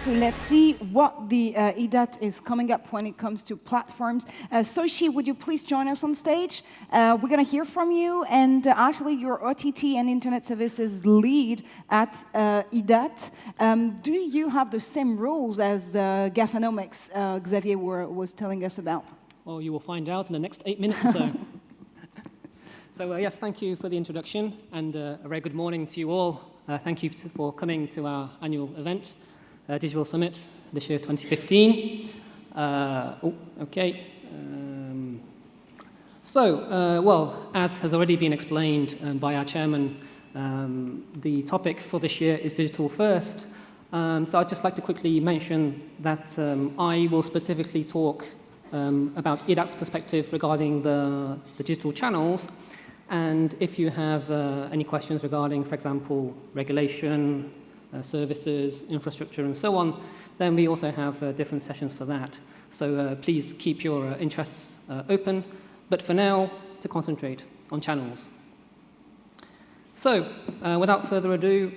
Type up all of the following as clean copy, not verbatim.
Let's see what the IDATE is coming up when it comes to platforms. Soichi, would you please join us on stage? We're going to hear from you, and actually your OTT and Internet Services lead at IDATE. Do you have the same rules as Gafanomics Xavier was telling us about? Well, you will find out in the next 8 minutes or so. So yes, thank you for the introduction, and a very good morning to you all. Thank you for coming to our annual event, Digital Summit, this year 2015. Well, as has already been explained by our chairman, the topic for this year is Digital First. So I'd just like to quickly mention that I will specifically talk about IDATE's perspective regarding the digital channels. And if you have any questions regarding, for example, regulation, services, infrastructure, and so on, then we also have different sessions for that. So please keep your interests open. But for now, to concentrate on channels. So without further ado,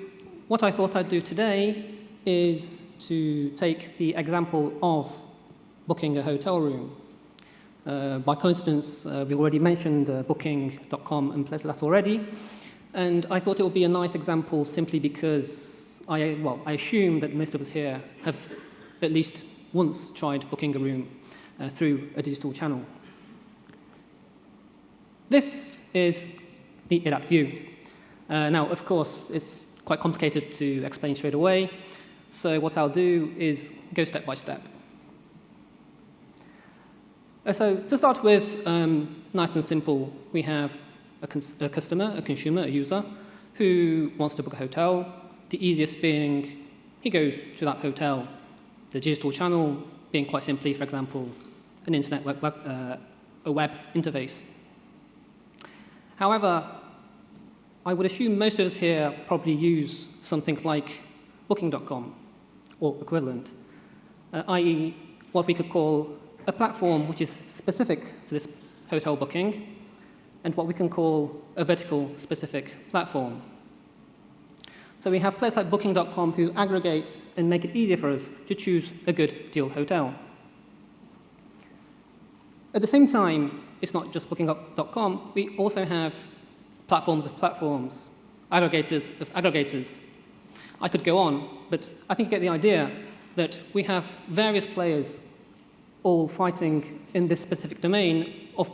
what I thought I'd do today is to take the example of booking a hotel room. By coincidence, we already mentioned booking.com and places like that already. And I thought it would be a nice example simply because I assume that most of us here have at least once tried booking a room through a digital channel. This is the IDATE view. Now, of course, it's quite complicated to explain straight away. So what I'll do is go step by step. So to start with, nice and simple, we have a customer, a consumer, a user, who wants to book a hotel. The easiest being, he goes to that hotel. The digital channel being quite simply, for example, an internet a web interface. However, I would assume most of us here probably use something like booking.com or equivalent, i.e. what we could call a platform which is specific to this hotel booking, and what we can call a vertical specific platform. So we have places like booking.com who aggregate and make it easier for us to choose a good deal hotel. At the same time, it's not just booking.com, we also have platforms of platforms, aggregators of aggregators. I could go on, but I think you get the idea that we have various players all fighting in this specific domain of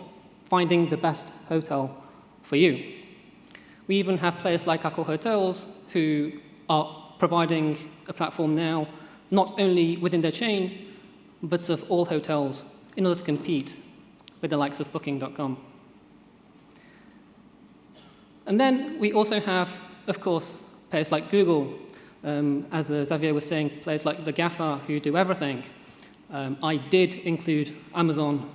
finding the best hotel for you. We even have players like Accor Hotels who are providing a platform now, not only within their chain, but of all hotels in order to compete with the likes of booking.com. And then we also have, of course, players like Google. As Xavier was saying, players like the GAFA who do everything. I did include Amazon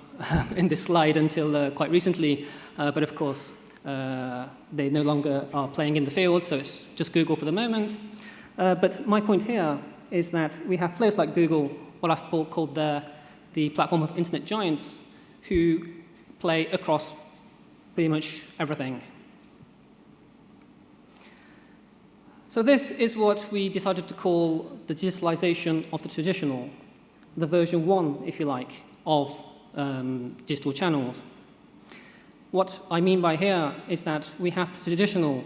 in this slide until quite recently, but of course, they no longer are playing in the field, so it's just Google for the moment. But my point here is that we have players like Google, what I've called the platform of internet giants, who play across pretty much everything. So this is what we decided to call the digitalization of the traditional, the version 1, if you like, of digital channels. What I mean by here is that we have the traditional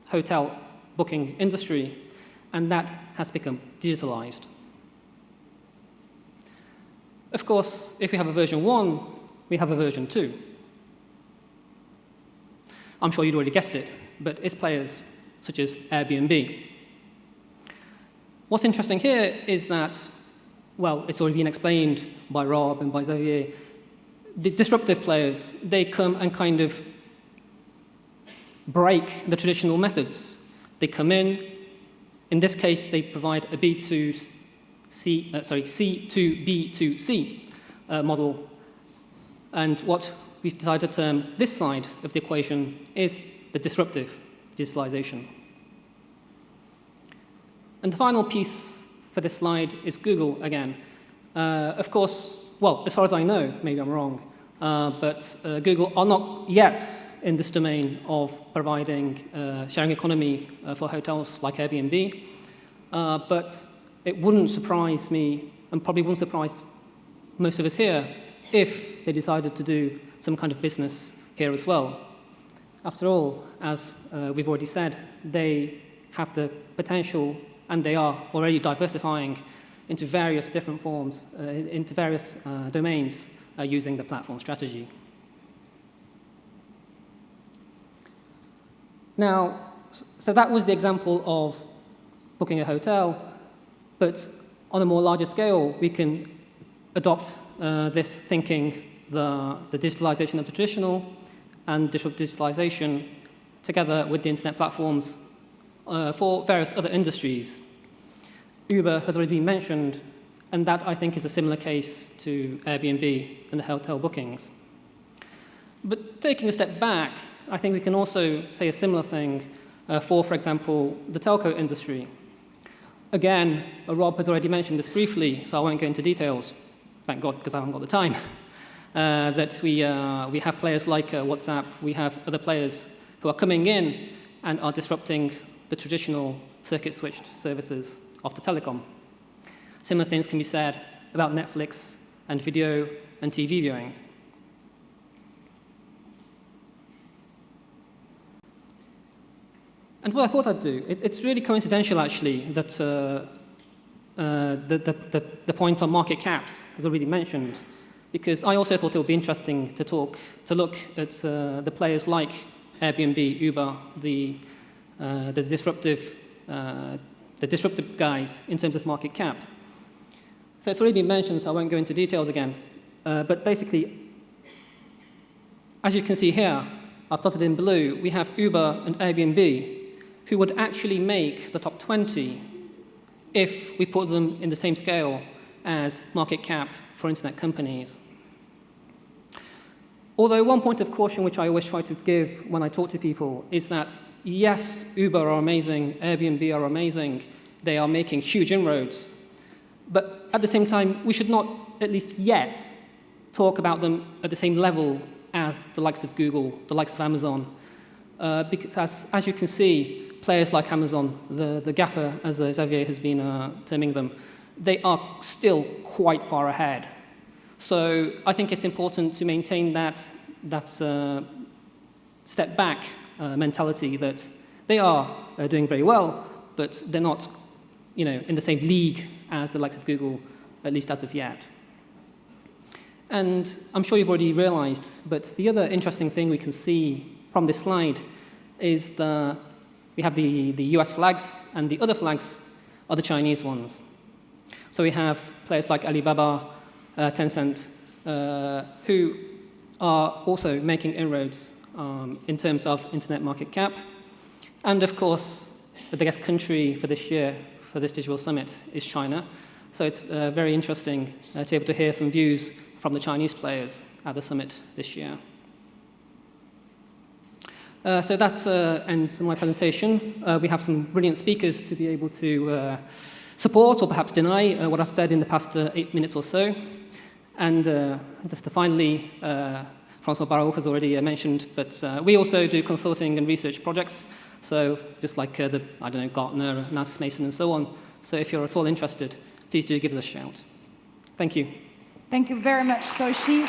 hotel booking industry, and that has become digitalized. Of course, if we have a version 1, we have a version 2. I'm sure you'd already guessed it, but it's players such as Airbnb. What's interesting here is that, well, it's already been explained by Rob and by Xavier. The disruptive players, they come and kind of break the traditional methods. They come in this case, they provide a C2B2C model. And what we've decided to term this side of the equation is the disruptive digitalization. And the final piece for this slide is Google again. Of course, well, as far as I know, maybe I'm wrong, but Google are not yet in this domain of providing sharing economy for hotels like Airbnb. But it wouldn't surprise me, and probably wouldn't surprise most of us here, if they decided to do some kind of business here as well. After all, as we've already said, they have the potential, and they are already diversifying into various different forms, into various domains using the platform strategy. Now, so that was the example of booking a hotel, but on a more larger scale, we can adopt this thinking, the digitalization of the traditional and digital digitalization together with the internet platforms for various other industries. Uber has already been mentioned, and that, I think, is a similar case to Airbnb and the hotel bookings. But taking a step back, I think we can also say a similar thing for example, the telco industry. Again, Rob has already mentioned this briefly, so I won't go into details. Thank God, because I haven't got the time. That we have players like WhatsApp, we have other players who are coming in and are disrupting the traditional circuit-switched services of the telecom. Similar things can be said about Netflix and video and TV viewing. And what I thought I'd do, it's really coincidental, actually, that the point on market caps is already mentioned, because I also thought it would be interesting to look at the players like Airbnb, Uber, the disruptive guys in terms of market cap. So it's already been mentioned, so I won't go into details again. But basically, as you can see here, I've dotted in blue, we have Uber and Airbnb, who would actually make the top 20 if we put them in the same scale as market cap for internet companies. Although one point of caution which I always try to give when I talk to people is that, yes, Uber are amazing, Airbnb are amazing, they are making huge inroads, but at the same time, we should not, at least yet, talk about them at the same level as the likes of Google, the likes of Amazon, because as you can see, players like Amazon, the GAFA, as Xavier has been terming them, they are still quite far ahead. So I think it's important to maintain that step back mentality that they are doing very well, but they're not, in the same league as the likes of Google, at least as of yet. And I'm sure you've already realized, but the other interesting thing we can see from this slide is we have the US flags, and the other flags are the Chinese ones. So we have players like Alibaba, Tencent, who are also making inroads in terms of internet market cap. And of course, the biggest country for this year, for this Digital Summit, is China. So it's very interesting to be able to hear some views from the Chinese players at the summit this year. So that ends my presentation. We have some brilliant speakers to be able to support or perhaps deny what I've said in the past 8 minutes or so. And just to finally, Francois Barrault has already mentioned, but we also do consulting and research projects. So just like Gartner, Nantes Mason, and so on. So if you're at all interested, please do give us a shout. Thank you. Thank you very much, Soichi.